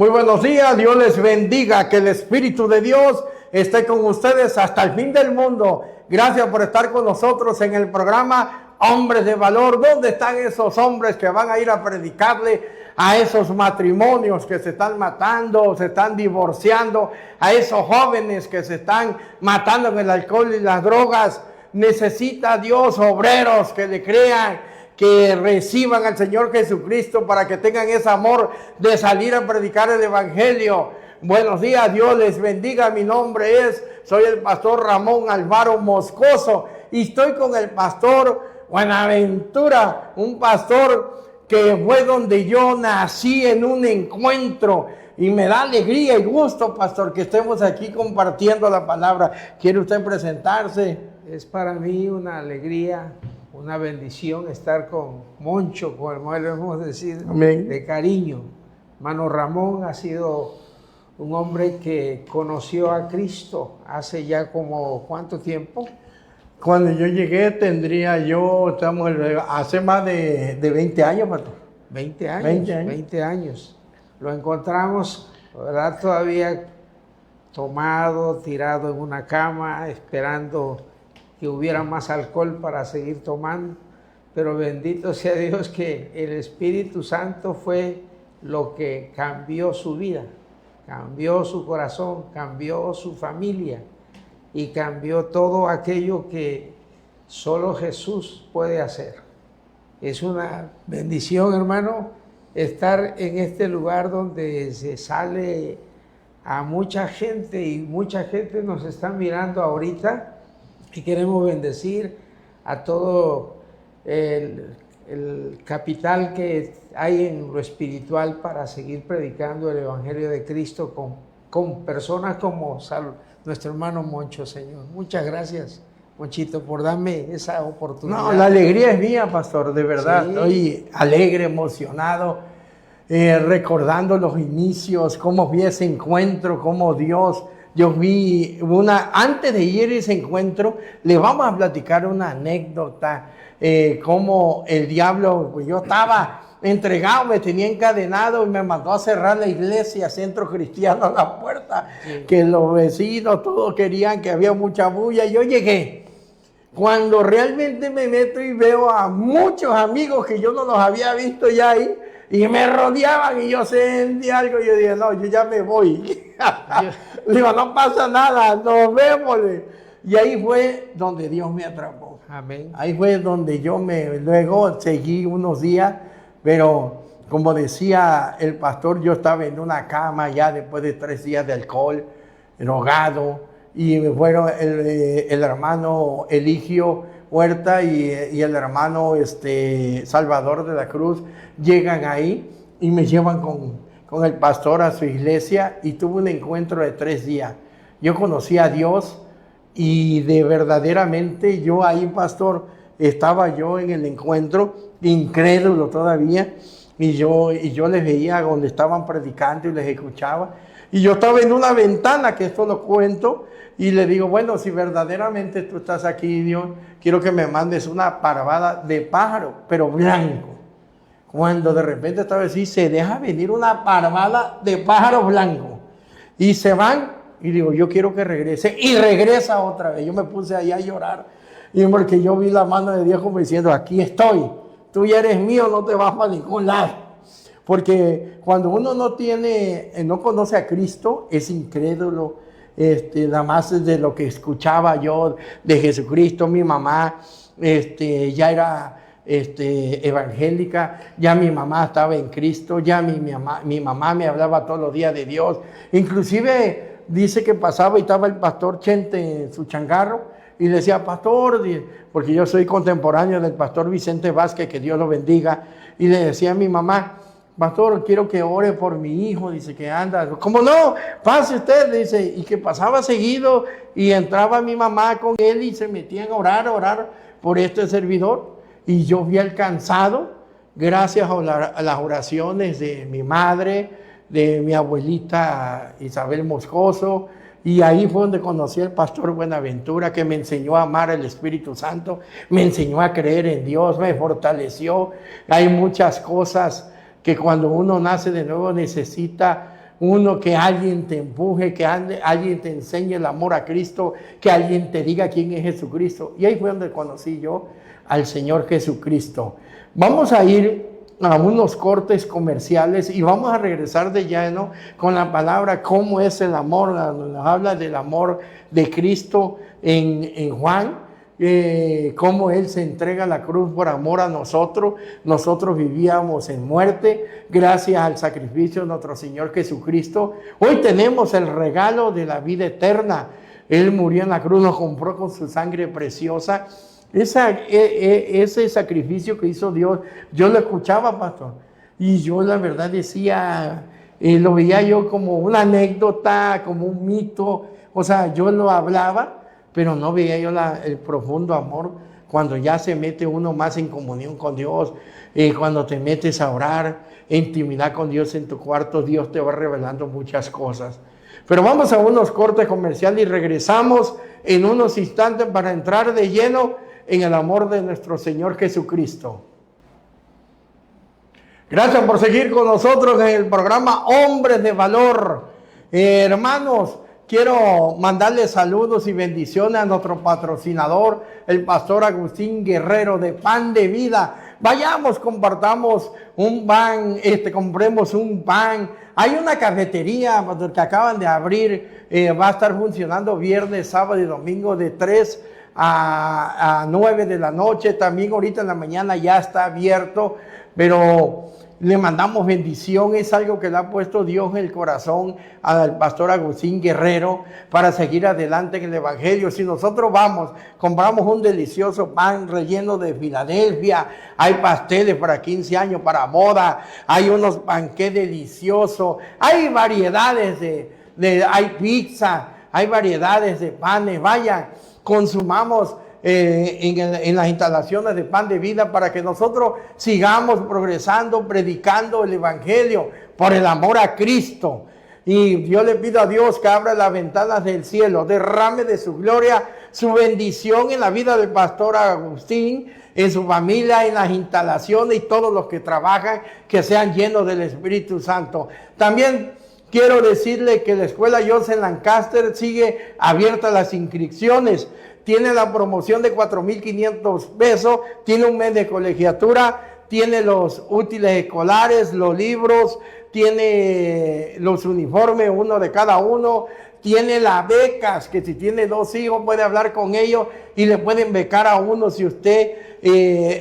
Muy buenos días, Dios les bendiga, que el Espíritu de Dios esté con ustedes hasta el fin del mundo. Gracias por estar con nosotros en el programa Hombres de Valor. ¿Dónde están esos hombres que van a ir a predicarle a esos matrimonios que se están matando, se están divorciando, a esos jóvenes que se están matando en el alcohol y las drogas? Necesita Dios obreros que le crean, que reciban al Señor Jesucristo para que tengan ese amor de salir a predicar el Evangelio. Buenos días, Dios les bendiga. Mi nombre soy el pastor Ramón Alvaro Moscoso y estoy con el pastor Buenaventura, un pastor que fue donde yo nací en un encuentro. Y me da alegría y gusto, pastor, que estemos aquí compartiendo la palabra. ¿Quiere usted presentarse? Es para mí una alegría, una bendición estar con Moncho, como le hemos decir, Amén, de cariño. Hermano Ramón ha sido un hombre que conoció a Cristo hace ya como ¿cuánto tiempo? Cuando yo llegué hace más de 20 años, pastor. 20 años, 20 años. 20 años. Lo encontramos, ¿verdad? Todavía tomado, tirado en una cama, esperando que hubiera más alcohol para seguir tomando, pero bendito sea Dios que el Espíritu Santo fue lo que cambió su vida, cambió su corazón, cambió su familia y cambió todo aquello que solo Jesús puede hacer. Es una bendición, hermano, estar en este lugar donde se sale a mucha gente y mucha gente nos está mirando ahorita. Y queremos bendecir a todo el capital que hay en lo espiritual para seguir predicando el Evangelio de Cristo con personas como nuestro hermano Moncho, Señor. Muchas gracias, Monchito, por darme esa oportunidad. No, la alegría es mía, pastor, de verdad. Sí. Estoy alegre, emocionado, recordando los inicios, cómo vi ese encuentro, cómo yo vi antes de ir a ese encuentro, le vamos a platicar una anécdota, cómo el diablo, pues yo estaba entregado, me tenía encadenado y me mandó a cerrar la iglesia, Centro Cristiano, a la puerta, sí. Que los vecinos todos querían, que había mucha bulla. Yo llegué, cuando realmente me meto y veo a muchos amigos que yo no los había visto ya ahí, y me rodeaban y yo sentí algo y yo dije, no, yo ya me voy. Digo, no pasa nada, nos vemos. Y ahí fue donde Dios me atrapó. Amén. Ahí fue donde luego seguí unos días, pero como decía el pastor, yo estaba en una cama ya después de 3 días de alcohol, drogado, y me fueron el hermano Eligio Huerta y el hermano Salvador de la Cruz, llegan ahí y me llevan con el pastor a su iglesia y tuve un encuentro de 3 días. Yo conocí a Dios y verdaderamente yo ahí, pastor, estaba yo en el encuentro, incrédulo todavía, y yo les veía donde estaban predicando y les escuchaba. Y yo estaba en una ventana, que esto lo cuento, y le digo, bueno, si verdaderamente tú estás aquí, Dios, quiero que me mandes una parvada de pájaro, pero blanco. Cuando de repente estaba así, se deja venir una parvada de pájaros blancos. Y se van, y digo, yo quiero que regrese. Y regresa otra vez. Yo me puse ahí a llorar. Y porque yo vi la mano de Dios como diciendo, aquí estoy. Tú ya eres mío, no te vas para ningún lado. Porque cuando uno no conoce a Cristo, es incrédulo. Nada más de lo que escuchaba yo de Jesucristo. Mi mamá ya era evangélica, ya mi mamá estaba en Cristo, ya mi mamá me hablaba todos los días de Dios. Inclusive dice que pasaba y estaba el pastor Chente en su changarro y le decía, pastor, porque yo soy contemporáneo del pastor Vicente Vázquez, que Dios lo bendiga, y le decía a mi mamá, pastor, quiero que ore por mi hijo, dice que anda. ¿Cómo no? Pase usted, dice. Y que pasaba seguido y entraba mi mamá con él y se metían a orar por este servidor. Y yo vi alcanzado, gracias a las oraciones de mi madre, de mi abuelita Isabel Moscoso. Y ahí fue donde conocí al pastor Buenaventura, que me enseñó a amar al Espíritu Santo, me enseñó a creer en Dios, me fortaleció. Hay muchas cosas que cuando uno nace de nuevo necesita uno que alguien te empuje, que alguien te enseñe el amor a Cristo, que alguien te diga quién es Jesucristo. Y ahí fue donde conocí yo al Señor Jesucristo. Vamos a ir a unos cortes comerciales y vamos a regresar de lleno con la palabra cómo es el amor. Nos habla del amor de Cristo en Juan, cómo Él se entrega a la cruz por amor a nosotros. Nosotros vivíamos en muerte, gracias al sacrificio de nuestro Señor Jesucristo. Hoy tenemos el regalo de la vida eterna. Él murió en la cruz, nos compró con su sangre preciosa. Ese sacrificio que hizo Dios, yo lo escuchaba, pastor, y yo la verdad decía, lo veía yo como una anécdota, como un mito. O sea, yo lo hablaba, pero no veía yo el profundo amor cuando ya se mete uno más en comunión con Dios, cuando te metes a orar, intimidad con Dios en tu cuarto. Dios te va revelando muchas cosas. Pero vamos a unos cortes comerciales y regresamos en unos instantes para entrar de lleno en el amor de nuestro Señor Jesucristo. Gracias por seguir con nosotros en el programa Hombres de Valor. Hermanos, quiero mandarles saludos y bendiciones a nuestro patrocinador, el pastor Agustín Guerrero de Pan de Vida. Vayamos, compartamos un pan, compremos un pan. Hay una cafetería que acaban de abrir, va a estar funcionando viernes, sábado y domingo de 3 a 9 de la noche. También ahorita en la mañana ya está abierto, pero le mandamos bendición. Es algo que le ha puesto Dios en el corazón al pastor Agustín Guerrero para seguir adelante en el Evangelio. Si nosotros vamos, compramos un delicioso pan relleno de Filadelfia, hay pasteles para 15 años, para boda, hay unos panqués deliciosos, hay variedades hay pizza, hay variedades de panes. Vayan, consumamos en las instalaciones de Pan de Vida para que nosotros sigamos progresando, predicando el Evangelio por el amor a Cristo. Y yo le pido a Dios que abra las ventanas del cielo, derrame de su gloria, su bendición en la vida del pastor Agustín, en su familia, en las instalaciones y todos los que trabajan, que sean llenos del Espíritu Santo. También quiero decirle que la escuela Joseph Lancaster sigue abierta las inscripciones. Tiene la promoción de 4,500 pesos, tiene un mes de colegiatura, tiene los útiles escolares, los libros, tiene los uniformes, uno de cada uno, tiene las becas, que si tiene 2 hijos puede hablar con ellos y le pueden becar a uno si usted,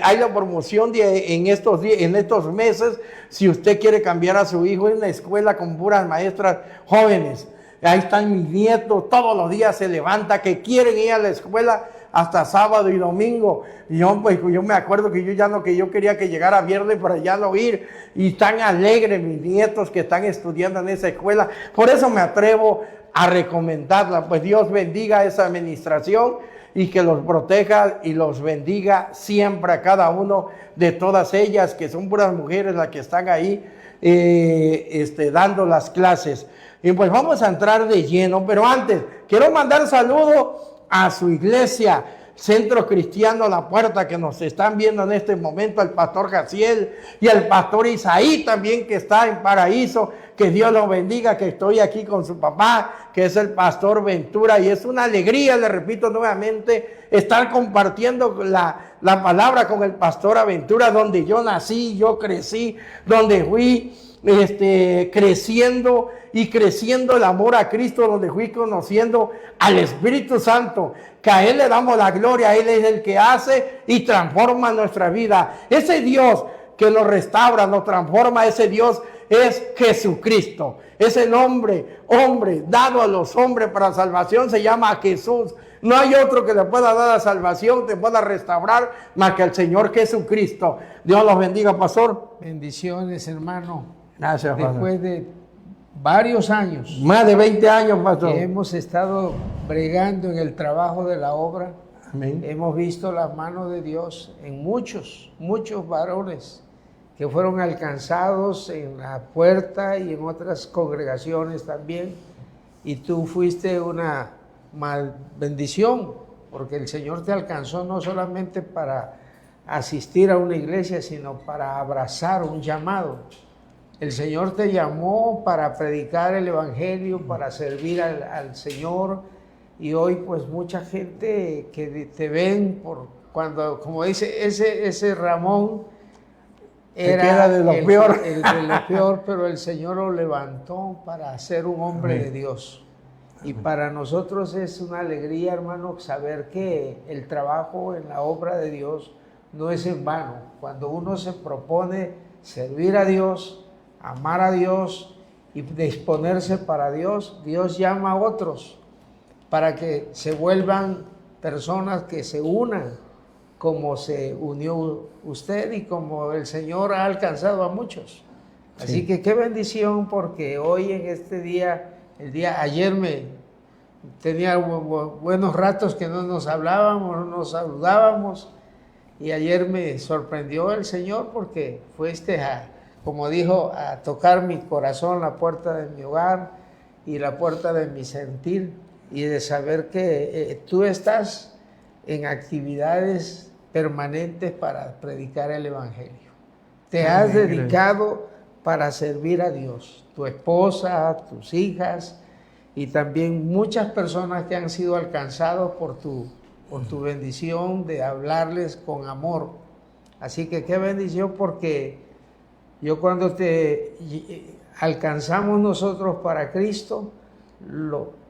hay la promoción en estos meses, si usted quiere cambiar a su hijo en una escuela con puras maestras jóvenes. Ahí están mis nietos, todos los días se levanta, que quieren ir a la escuela hasta sábado y domingo. Y yo me acuerdo que yo quería que llegara viernes para ya no ir. Y están alegres mis nietos que están estudiando en esa escuela. Por eso me atrevo a recomendarla. Pues Dios bendiga a esa administración y que los proteja y los bendiga siempre a cada uno de todas ellas, que son puras mujeres las que están ahí dando las clases. Y pues vamos a entrar de lleno, pero antes quiero mandar saludos a su iglesia, Centro Cristiano La Puerta, que nos están viendo en este momento, al pastor Jaciel y al pastor Isaí también, que está en Paraíso. Que Dios los bendiga, que estoy aquí con su papá, que es el pastor Ventura, y es una alegría, le repito nuevamente, estar compartiendo la palabra con el pastor Aventura, donde yo nací, yo crecí, donde fui creciendo y creciendo el amor a Cristo, donde fui conociendo al Espíritu Santo, que a Él le damos la gloria. Él es el que hace y transforma nuestra vida. Ese Dios que nos restaura, nos transforma, ese Dios es Jesucristo. Ese nombre, hombre, dado a los hombres para salvación, se llama Jesús. No hay otro que le pueda dar la salvación, te pueda restaurar, más que el Señor Jesucristo. Dios los bendiga, pastor. Bendiciones, hermano. Gracias, pastor. Después de varios años. Más de 20 años, pastor. Que hemos estado bregando en el trabajo de la obra. Amén. Hemos visto la mano de Dios en muchos varones que fueron alcanzados en la puerta y en otras congregaciones también. Y tú fuiste una bendición, porque el Señor te alcanzó no solamente para asistir a una iglesia, sino para abrazar un llamado. El Señor te llamó para predicar el Evangelio, para servir al Señor. Y hoy pues mucha gente que te ven por cuando, como dice, ese Ramón era de lo peor. El de lo peor, pero el Señor lo levantó para ser un hombre de Dios. Y para nosotros es una alegría, hermano, saber que el trabajo en la obra de Dios no es en vano. Cuando uno se propone servir a Dios, amar a Dios y disponerse para Dios, Dios llama a otros para que se vuelvan personas que se unan como se unió usted y como el Señor ha alcanzado a muchos. Así Sí. que qué bendición, porque hoy en este día, ayer me tenía buenos ratos que no nos hablábamos, no nos saludábamos, y ayer me sorprendió el Señor porque fuiste como dijo, a tocar mi corazón, la puerta de mi hogar y la puerta de mi sentir, y de saber que tú estás en actividades permanentes para predicar el Evangelio. Te has dedicado para servir a Dios, tu esposa, tus hijas y también muchas personas que han sido alcanzados por tu bendición de hablarles con amor. Así que qué bendición, porque yo cuando te alcanzamos nosotros para Cristo,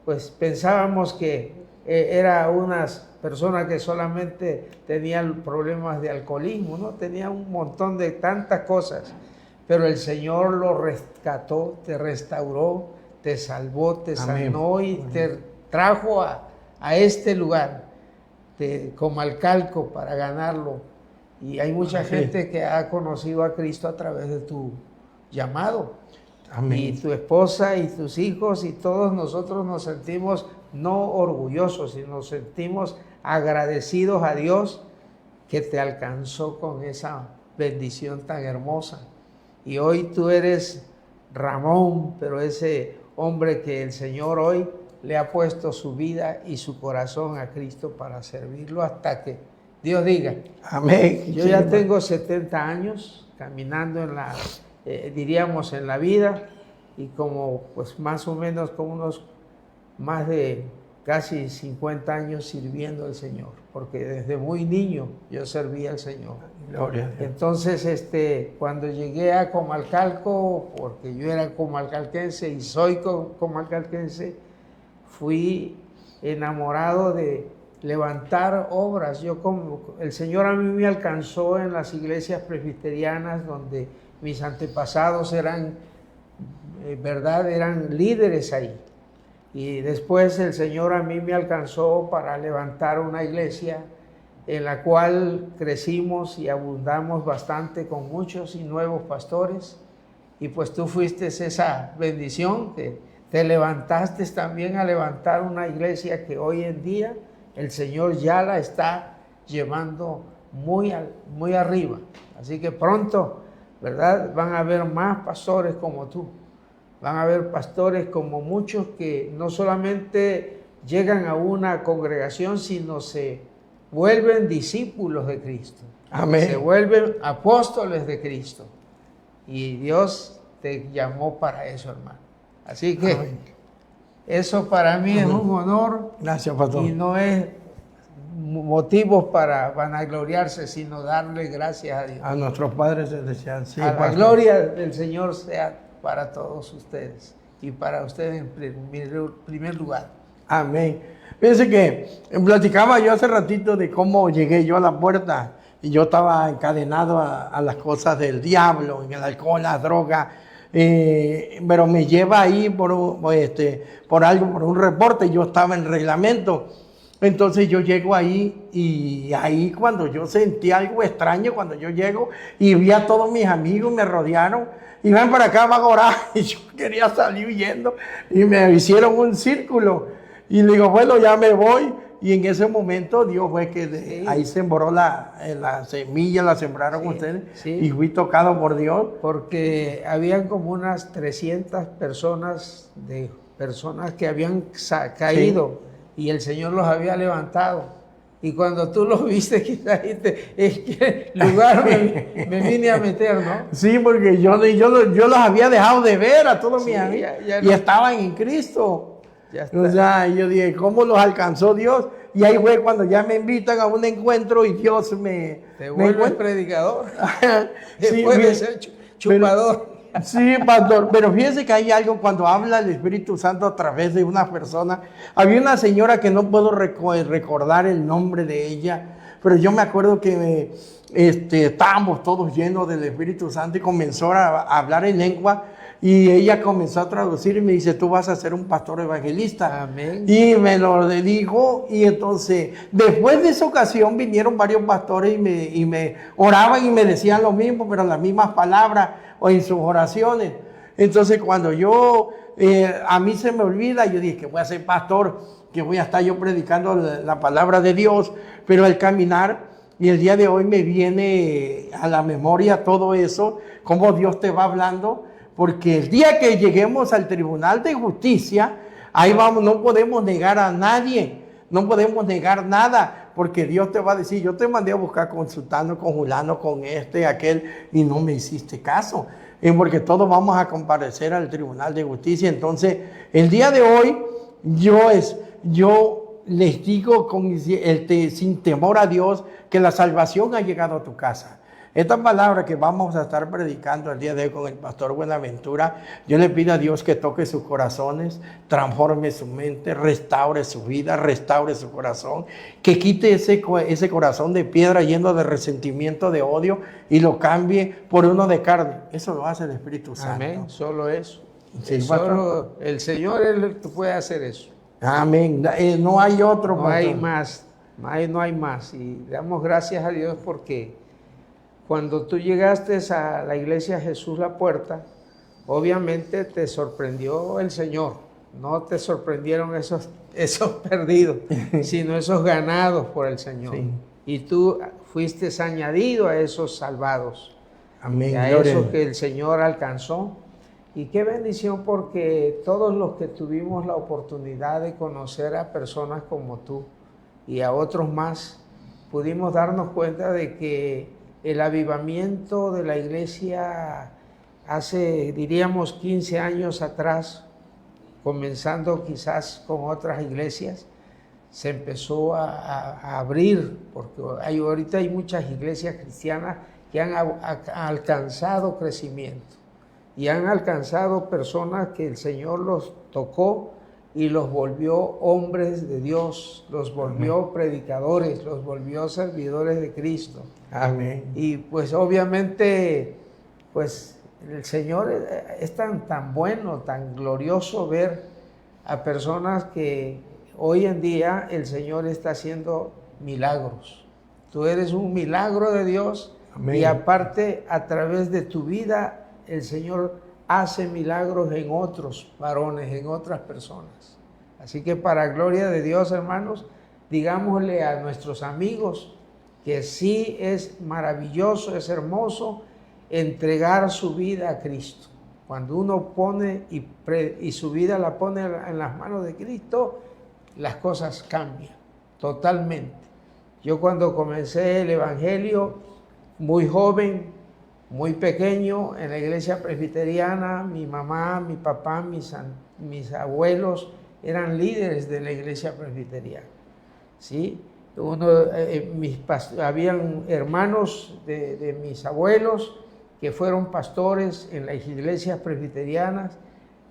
pues pensábamos que era unas personas que solamente tenían problemas de alcoholismo, ¿no? Tenían un montón de tantas cosas, pero el Señor lo rescató, te restauró, te salvó, te sanó y te trajo a este lugar de Comalcalco para ganarlo. Y hay mucha gente que ha conocido a Cristo a través de tu llamado. Amén. Y tu esposa y tus hijos y todos nosotros nos sentimos no orgullosos, sino nos sentimos agradecidos a Dios que te alcanzó con esa bendición tan hermosa. Y hoy tú eres Ramón, pero ese hombre que el Señor hoy le ha puesto su vida y su corazón a Cristo para servirlo hasta que Dios diga. Amén. Yo ya tengo 70 años caminando en la, diríamos, en la vida, y como pues más o menos como unos más de casi 50 años sirviendo al Señor, porque desde muy niño yo servía al Señor. Gloria a Dios. Entonces, cuando llegué a Comalcalco, porque yo era comalcalquense y soy comalcalquense, fui enamorado de levantar obras. El Señor a mí me alcanzó en las iglesias presbiterianas donde mis antepasados eran líderes ahí. Y después el Señor a mí me alcanzó para levantar una iglesia en la cual crecimos y abundamos bastante con muchos y nuevos pastores. Y pues tú fuiste esa bendición, que te levantaste también a levantar una iglesia que hoy en día el Señor ya la está llevando muy arriba. Así que pronto, ¿verdad?, van a haber más pastores como tú. Van a haber pastores como muchos que no solamente llegan a una congregación, sino se vuelven discípulos de Cristo. Amén. Se vuelven apóstoles de Cristo. Y Dios te llamó para eso, hermano. Así que amén, eso para mí es un honor. Gracias, pastor. Y no es motivos para vanagloriarse, sino darle gracias a Dios. A nuestros padres celestiales. Sí, a la gloria del Señor sea para todos ustedes y para ustedes en primer lugar. Amén. Fíjense que platicaba yo hace ratito de cómo llegué yo a la puerta y yo estaba encadenado a las cosas del diablo, en el alcohol, la droga, pero me lleva ahí por un reporte. Yo estaba en reglamento. Entonces yo llego ahí y ahí cuando yo sentí algo extraño, cuando yo llego y vi a todos mis amigos, me rodearon y ven para acá, van a orar, y yo quería salir huyendo y me hicieron un círculo y le digo, bueno, ya me voy. Y en ese momento Dios fue que ahí sembró la semilla, la sembraron ustedes, y fui tocado por Dios. Porque habían como unas 300 personas que habían caído. Y el Señor los había levantado. Y cuando tú lo viste, quizás dijiste, ¿en qué lugar me vine a meter, no? Sí, porque yo los había dejado de ver a todos mis amigos y no. estaban en Cristo. Ya está. O sea, yo dije, ¿cómo los alcanzó Dios? Y ahí fue cuando ya me invitan a un encuentro y Dios te vuelves predicador. Sí, Después de ser chupador. Sí, pastor, pero fíjese que hay algo cuando habla el Espíritu Santo a través de una persona. Había una señora que no puedo recordar el nombre de ella, pero yo me acuerdo que estábamos todos llenos del Espíritu Santo y comenzó a hablar en lengua y ella comenzó a traducir y me dice, tú vas a ser un pastor evangelista. Amén. Y me lo dijo y entonces después de esa ocasión vinieron varios pastores y me oraban y me decían lo mismo, pero las mismas palabras o en sus oraciones. Entonces cuando a mí se me olvida, yo dije que voy a ser pastor, que voy a estar yo predicando la palabra de Dios, pero al caminar y el día de hoy me viene a la memoria todo eso, cómo Dios te va hablando, porque el día que lleguemos al Tribunal de Justicia, ahí vamos, no podemos negar a nadie, no podemos negar nada, porque Dios te va a decir, yo te mandé a buscar consultando con Julano, con aquel, y no me hiciste caso. Porque todos vamos a comparecer al Tribunal de Justicia. Entonces, el día de hoy, yo les digo sin temor a Dios que la salvación ha llegado a tu casa. Esta palabra que vamos a estar predicando el día de hoy con el pastor Buenaventura, yo le pido a Dios que toque sus corazones, transforme su mente, restaure su vida, restaure su corazón, que quite ese corazón de piedra lleno de resentimiento, de odio y lo cambie por uno de carne. Eso lo hace el Espíritu Santo. Amén, solo eso. Sí, solo el Señor es el que puede hacer eso. Amén. No hay otro. No hay más, no hay más. Y damos gracias a Dios porque cuando tú llegaste a la iglesia Jesús la Puerta, obviamente te sorprendió el Señor. No te sorprendieron esos perdidos, sino esos ganados por el Señor. Sí. Y tú fuiste añadido a esos salvados. Amén. A esos que el Señor alcanzó. Y qué bendición, porque todos los que tuvimos la oportunidad de conocer a personas como tú y a otros más, pudimos darnos cuenta de que el avivamiento de la iglesia hace, diríamos, 15 años atrás, comenzando quizás con otras iglesias, se empezó a abrir, porque ahorita hay muchas iglesias cristianas que han alcanzado crecimiento y han alcanzado personas que el Señor los tocó y los volvió hombres de Dios, los volvió predicadores, los volvió servidores de Cristo. Amén. Y pues obviamente, pues el Señor es tan bueno, tan glorioso ver a personas que hoy en día el Señor está haciendo milagros. Tú eres un milagro de Dios. Amén. Y aparte, a través de tu vida, el Señor hace milagros en otros varones, en otras personas. Así que para gloria de Dios, hermanos, digámosle a nuestros amigos que sí es maravilloso, es hermoso entregar su vida a Cristo. Cuando uno pone y su vida la pone en las manos de Cristo, las cosas cambian totalmente. Yo cuando comencé el Evangelio, muy joven, muy pequeño, en la iglesia presbiteriana, mi mamá, mi papá, mis abuelos eran líderes de la iglesia presbiteriana, ¿sí? Habían hermanos de mis abuelos que fueron pastores en las iglesias presbiterianas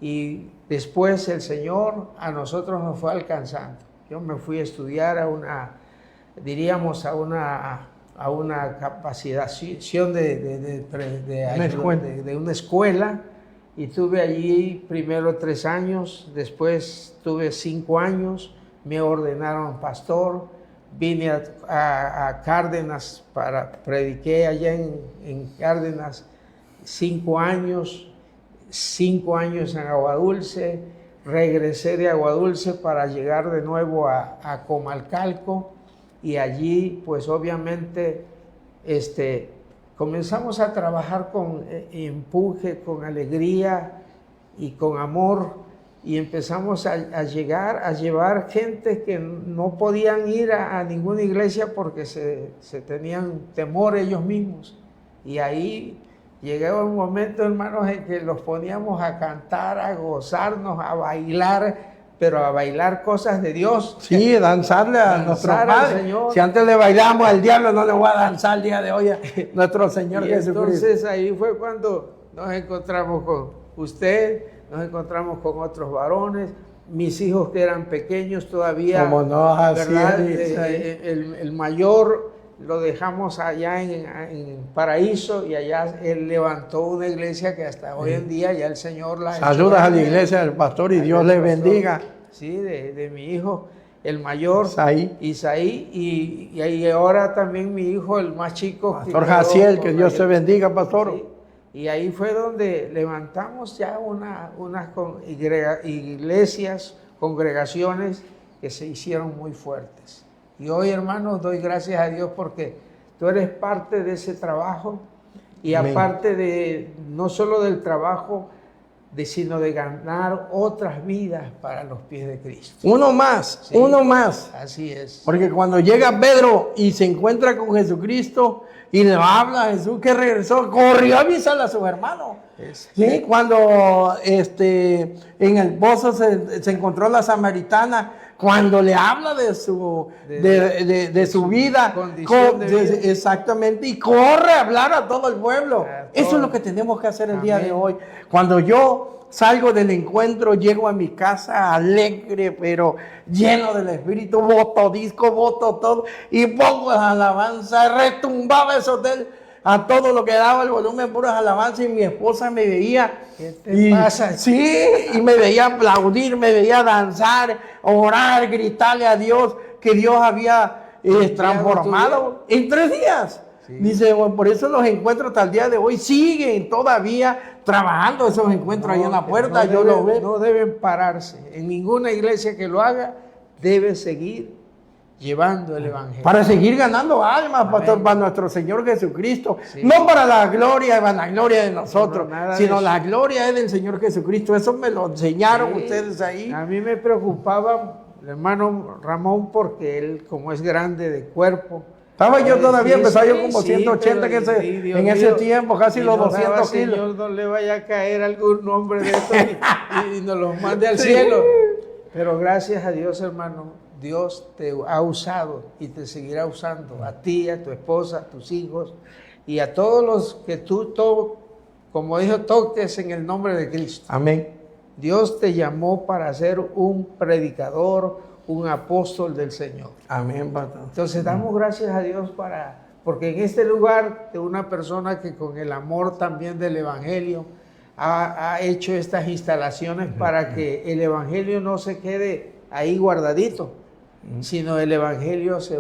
y después el Señor a nosotros nos fue alcanzando. Yo me fui a estudiar a una capacitación de una escuela y tuve allí primero 3 años, después tuve 5 años, me ordenaron pastor, vine a Cárdenas, prediqué allá en Cárdenas 5 años, 5 años en Aguadulce, regresé de Aguadulce para llegar de nuevo a Comalcalco y allí pues obviamente comenzamos a trabajar con empuje, con alegría y con amor y empezamos a llevar gente que no podían ir a ninguna iglesia porque se tenían temor ellos mismos. Y ahí llegaba un momento, hermanos, en que los poníamos a cantar, a gozarnos, a bailar, pero a bailar cosas de Dios. Sí, danzarle a nuestro Padre. Si antes le bailamos al diablo, no le voy a danzar el día de hoy a nuestro Señor Jesucristo. Entonces ahí fue cuando nos encontramos con usted, nos encontramos con otros varones, mis hijos que eran pequeños todavía. Como no, así ¿verdad? es. El mayor lo dejamos allá en Paraíso y allá él levantó una iglesia que hasta hoy en día ya el Señor la... Saludas a la iglesia del pastor y Dios le bendiga. Sí, de mi hijo, el mayor, Isaí, y ahora también mi hijo, el más chico. Pastor Jaciel, que Dios te bendiga, pastor. Sí. Y ahí fue donde levantamos ya unas iglesias, congregaciones que se hicieron muy fuertes. Y hoy, hermanos, doy gracias a Dios porque tú eres parte de ese trabajo y Amén. Aparte de, no solo del trabajo, sino de ganar otras vidas para los pies de Cristo. Uno más, Sí, uno más. Así es. Porque cuando llega Pedro y se encuentra con Jesucristo y le habla a Jesús que regresó, corrió a avisarle a sus hermanos. Sí, cuando en el pozo se encontró la samaritana, cuando le habla de su vida, exactamente, y corre a hablar a todo el pueblo. Eso es lo que tenemos que hacer el día de hoy. Cuando yo salgo del encuentro, llego a mi casa alegre, pero lleno del Espíritu, boto disco, boto todo, y pongo las alabanzas, retumbaba ese hotel a todo lo que daba el volumen, puras alabanzas, y mi esposa me veía. ¿Qué te pasa? Sí, y me veía aplaudir, me veía danzar, orar, gritarle a Dios que Dios había transformado en 3 días. Sí. Dice, bueno, por eso los encuentros hasta el día de hoy siguen todavía trabajando esos encuentros ahí en la puerta. Yo lo veo. No deben pararse. En ninguna iglesia que lo haga debe seguir llevando el Evangelio. Para seguir ganando almas, pastor, para nuestro Señor Jesucristo. Sí. No para la gloria y vanagloria de nosotros, sino la gloria es del Señor Jesucristo. Eso me lo enseñaron ustedes ahí. A mí me preocupaba el hermano Ramón porque él, como es grande de cuerpo, estaba yo todavía, empezaba yo como 180 en ese tiempo, casi los 200 kilos. Señor, no le vaya a caer algún nombre de estos y nos los mande al cielo. Pero gracias a Dios, hermano, Dios te ha usado y te seguirá usando, a ti, a tu esposa, a tus hijos y a todos los que tú, como dijo, toques en el nombre de Cristo. Amén. Dios te llamó para ser un predicador, un apóstol del Señor. Amén, pastor. Entonces damos gracias a Dios porque en este lugar de una persona que con el amor también del Evangelio ha hecho estas instalaciones para que el Evangelio no se quede ahí guardadito, sino el Evangelio se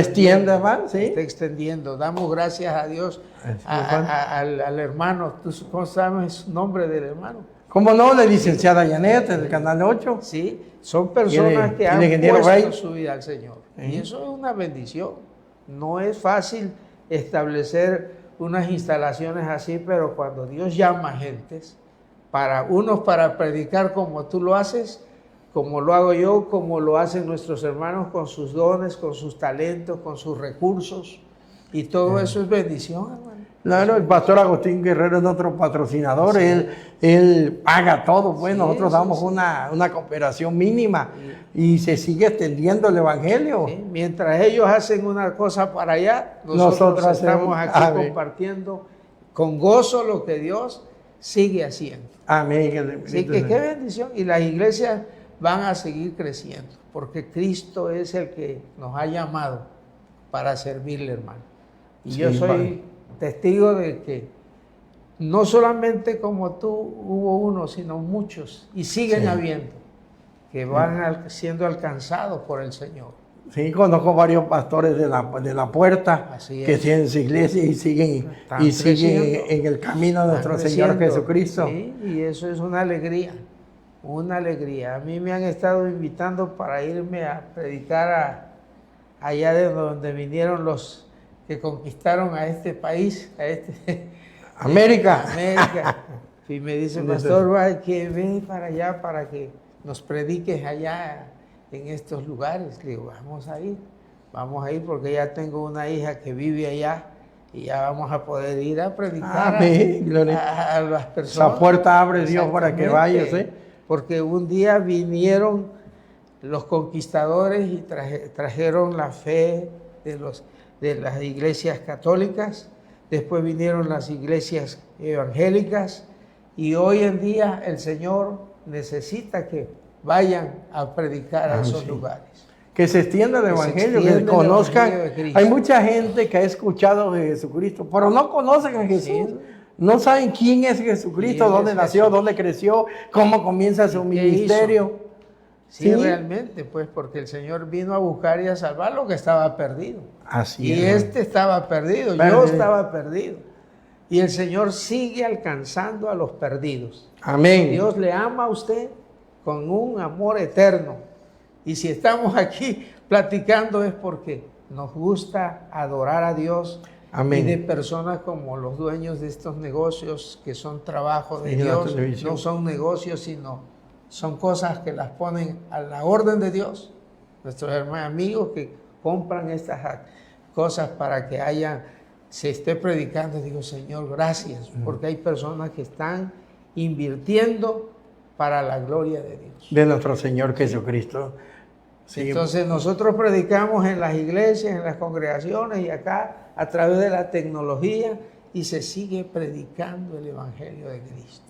extienda más, ¿sí? Esté extendiendo. Damos gracias a Dios, al hermano. ¿Tú cómo sabes el nombre del hermano? ¿Cómo no? La licenciada Janet, del Canal 8. Sí, son personas que han puesto su vida al Señor. Y eso es una bendición. No es fácil establecer unas instalaciones así, pero cuando Dios llama a gentes, para predicar como tú lo haces, como lo hago yo, como lo hacen nuestros hermanos con sus dones, con sus talentos, con sus recursos, y todo eso es bendición, hermano. Claro, el pastor Agustín Guerrero es nuestro patrocinador, sí. él paga todo, pues sí, nosotros damos una cooperación mínima y se sigue extendiendo el Evangelio. Sí. Mientras ellos hacen una cosa para allá, nosotros estamos aquí compartiendo con gozo lo que Dios sigue haciendo. Amén. Así que qué bendición, y las iglesias van a seguir creciendo, porque Cristo es el que nos ha llamado para servirle, hermano. Y sí, yo soy testigo de que no solamente como tú hubo uno, sino muchos, y siguen habiendo, que van siendo alcanzados por el Señor. Sí, conozco varios pastores de la puerta que tienen su iglesia y siguen en el camino de nuestro Señor Jesucristo. Sí, y eso es una alegría. Una alegría. A mí me han estado invitando para irme a predicar allá de donde vinieron los que conquistaron a este país, América. Y me dice, pastor, va, que ven para allá para que nos prediques allá en estos lugares. Le digo, vamos a ir porque ya tengo una hija que vive allá y ya vamos a poder ir a predicar a las personas. Esa puerta abre Dios para que vayas, ¿eh? Porque un día vinieron los conquistadores y trajeron la fe de las iglesias católicas, después vinieron las iglesias evangélicas, y hoy en día el Señor necesita que vayan a predicar a esos lugares. Que se extienda el Evangelio, que conozcan. Hay mucha gente que ha escuchado de Jesucristo, pero no conocen a Jesús. Sí. No saben quién es Jesucristo, dónde nació, dónde creció, cómo comienza su ministerio. Sí, realmente, pues porque el Señor vino a buscar y a salvar lo que estaba perdido. Así y es. Estaba perdido, yo estaba perdido. Y el Señor sigue alcanzando a los perdidos. Amén. Dios le ama a usted con un amor eterno. Y si estamos aquí platicando es porque nos gusta adorar a Dios. Amén. Y de personas como los dueños de estos negocios que son trabajo de Dios, no son negocios, sino son cosas que las ponen a la orden de Dios. Nuestros hermanos amigos que compran estas cosas para que se esté predicando. Digo, Señor, gracias, porque hay personas que están invirtiendo para la gloria de Dios. De nuestro Señor Jesucristo. Sí. Entonces nosotros predicamos en las iglesias, en las congregaciones y acá a través de la tecnología, y se sigue predicando el Evangelio de Cristo.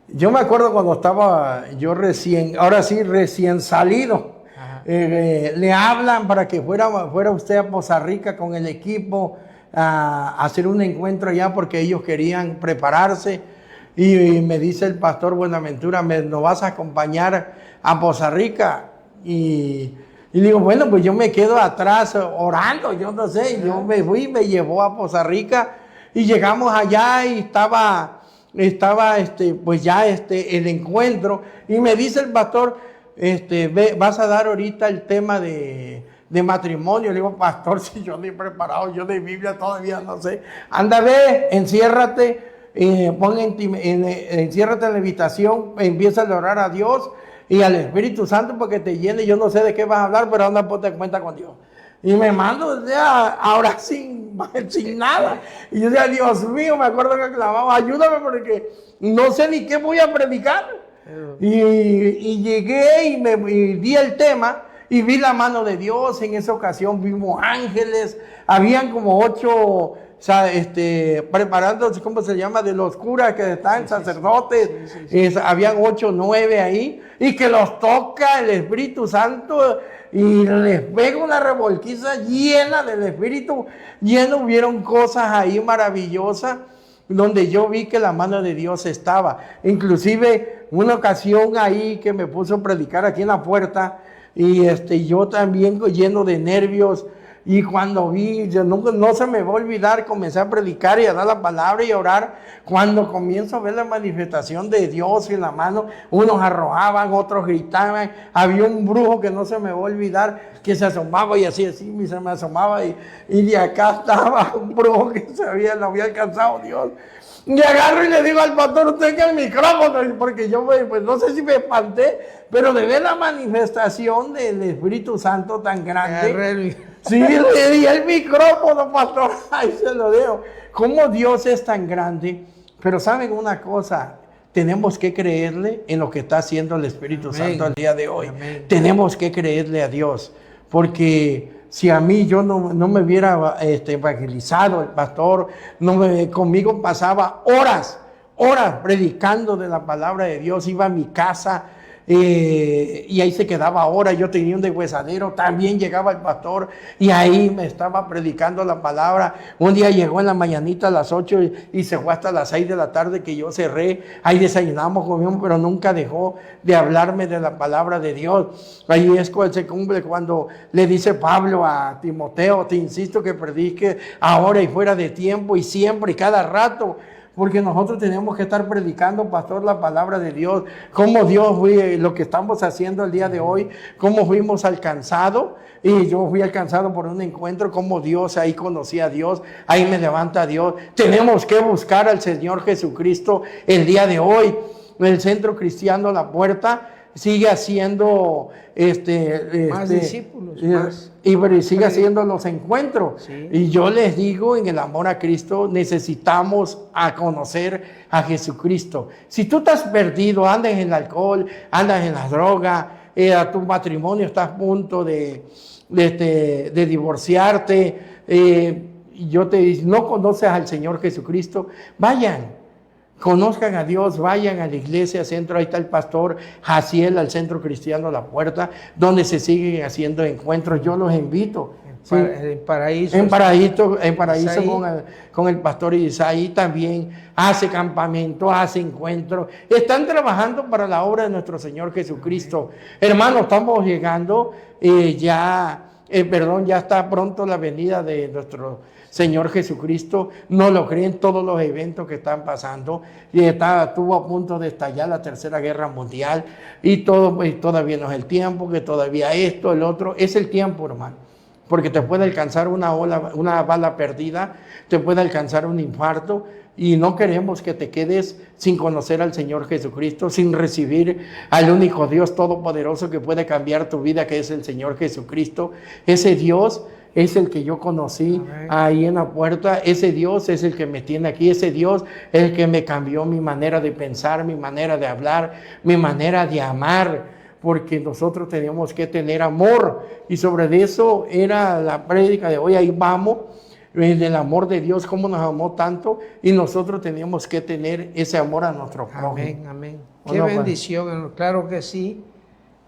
Yo me acuerdo cuando estaba yo recién salido, le hablan para que fuera usted a Poza Rica con el equipo a hacer un encuentro allá porque ellos querían prepararse, y me dice el pastor Buenaventura, ¿nos vas a acompañar a Poza Rica? Y digo, bueno, pues yo me quedo atrás orando, yo no sé. Yo me fui, me llevó a Poza Rica y llegamos allá y estaba pues ya el encuentro, y me dice el pastor, vas a dar ahorita el tema de matrimonio. Le digo, pastor, si yo no he preparado, yo de Biblia todavía no sé. Anda, ve, enciérrate, enciérrate en la habitación, empieza a orar a Dios y al Espíritu Santo porque te llene. Yo no sé de qué vas a hablar, pero anda, ponte cuenta con Dios. Y me mando ahora sin nada. Y yo decía, Dios mío, me acuerdo que clamaba, ayúdame porque no sé ni qué voy a predicar. Y llegué y di el tema y vi la mano de Dios. En esa ocasión vimos ángeles, habían como 8... O sea, preparándose, ¿cómo se llama? De los curas que están, sacerdotes. Habían 8 o 9 ahí, y que los toca el Espíritu Santo y les pega una revolquiza llena del Espíritu lleno. Hubieron cosas ahí maravillosas donde yo vi que la mano de Dios estaba. Inclusive una ocasión ahí que me puso a predicar aquí en la puerta, y yo también lleno de nervios. Y cuando vi, no se me va a olvidar, comencé a predicar y a dar la palabra y a orar. Cuando comienzo a ver la manifestación de Dios en la mano, unos arrojaban, otros gritaban. Había un brujo que no se me va a olvidar, que se asomaba y así, se me asomaba. Y de acá estaba un brujo que lo había alcanzado Dios. Y agarro y le digo al pastor, tenga el micrófono, porque yo pues no sé si me espanté, pero de ver la manifestación del Espíritu Santo tan grande. Sí, le di el micrófono, pastor, ahí se lo dejo. Cómo Dios es tan grande, pero saben una cosa, tenemos que creerle en lo que está haciendo el Espíritu Santo el día de hoy. Amén. Tenemos que creerle a Dios, porque si a mí yo no me hubiera evangelizado el pastor, conmigo pasaba horas predicando de la palabra de Dios. Iba a mi casa y ahí se quedaba horas. Yo tenía un deshuesadero, también llegaba el pastor y ahí me estaba predicando la palabra. Un día llegó en la mañanita a las 8 y se fue hasta las 6 de la tarde que yo cerré. Ahí desayunamos, comimos, pero nunca dejó de hablarme de la palabra de Dios. Ahí es cuando se cumple cuando le dice Pablo a Timoteo, te insisto que predique ahora y fuera de tiempo y siempre y cada rato, porque nosotros tenemos que estar predicando, pastor, la palabra de Dios, cómo Dios fue, lo que estamos haciendo el día de hoy, cómo fuimos alcanzados, y yo fui alcanzado por un encuentro, cómo Dios, ahí conocí a Dios, ahí me levanta Dios. Tenemos que buscar al Señor Jesucristo el día de hoy. El Centro Cristiano La Puerta sigue haciendo más discípulos, y sigue haciendo los encuentros. Sí. Y yo les digo, en el amor a Cristo necesitamos a conocer a Jesucristo. Si tú estás perdido, andas en el alcohol, andas en las drogas, a tu matrimonio estás a punto de divorciarte, yo te digo, no conoces al Señor Jesucristo, vayan. Conozcan a Dios, vayan a la iglesia centro, ahí está el pastor Jaciel, al Centro Cristiano La Puerta, donde se siguen haciendo encuentros. Yo los invito. En Paraíso. En Paraíso con el pastor Isaí también hace campamento, hace encuentros. Están trabajando para la obra de nuestro Señor Jesucristo. Hermanos, estamos llegando ya está pronto la venida de nuestro Señor Jesucristo. No lo creen todos los eventos que están pasando. Y estuvo a punto de estallar la Tercera Guerra Mundial. Y todo, pues, todavía no es el tiempo, que todavía esto, el otro. Es el tiempo, hermano. Porque te puede alcanzar una bala perdida, te puede alcanzar un infarto. Y no queremos que te quedes sin conocer al Señor Jesucristo, sin recibir al único Dios todopoderoso que puede cambiar tu vida, que es el Señor Jesucristo. Ese Dios es el que yo conocí ahí en La Puerta. Ese Dios es el que me tiene aquí. Ese Dios es el que me cambió mi manera de pensar, mi manera de hablar, mi manera de amar. Porque nosotros tenemos que tener amor. Y sobre eso era la prédica de hoy. Ahí vamos. Del amor de Dios, cómo nos amó tanto, y nosotros tenemos que tener ese amor a nuestro prójimo. Amén, amén. Qué bendición, claro que sí.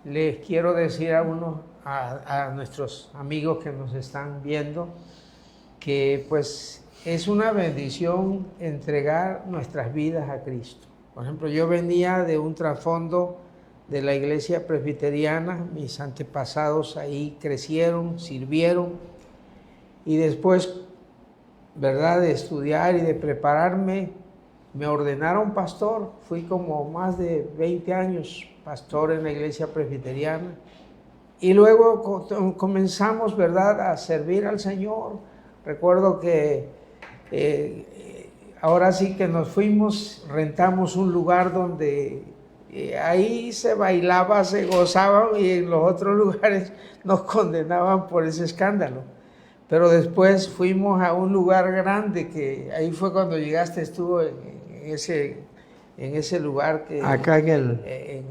Les quiero decir a nuestros amigos que nos están viendo, que pues es una bendición entregar nuestras vidas a Cristo. Por ejemplo, yo venía de un trasfondo de la iglesia presbiteriana, mis antepasados ahí crecieron, sirvieron, y después, ¿verdad?, de estudiar y de prepararme, me ordenaron pastor. Fui como más de 20 años pastor en la iglesia presbiteriana. Y luego comenzamos, ¿verdad?, a servir al Señor. Recuerdo que ahora sí que nos fuimos, rentamos un lugar donde ahí se bailaba, se gozaba, y en los otros lugares nos condenaban por ese escándalo. Pero después fuimos a un lugar grande, que ahí fue cuando llegaste, estuvo en ese lugar que... Acá que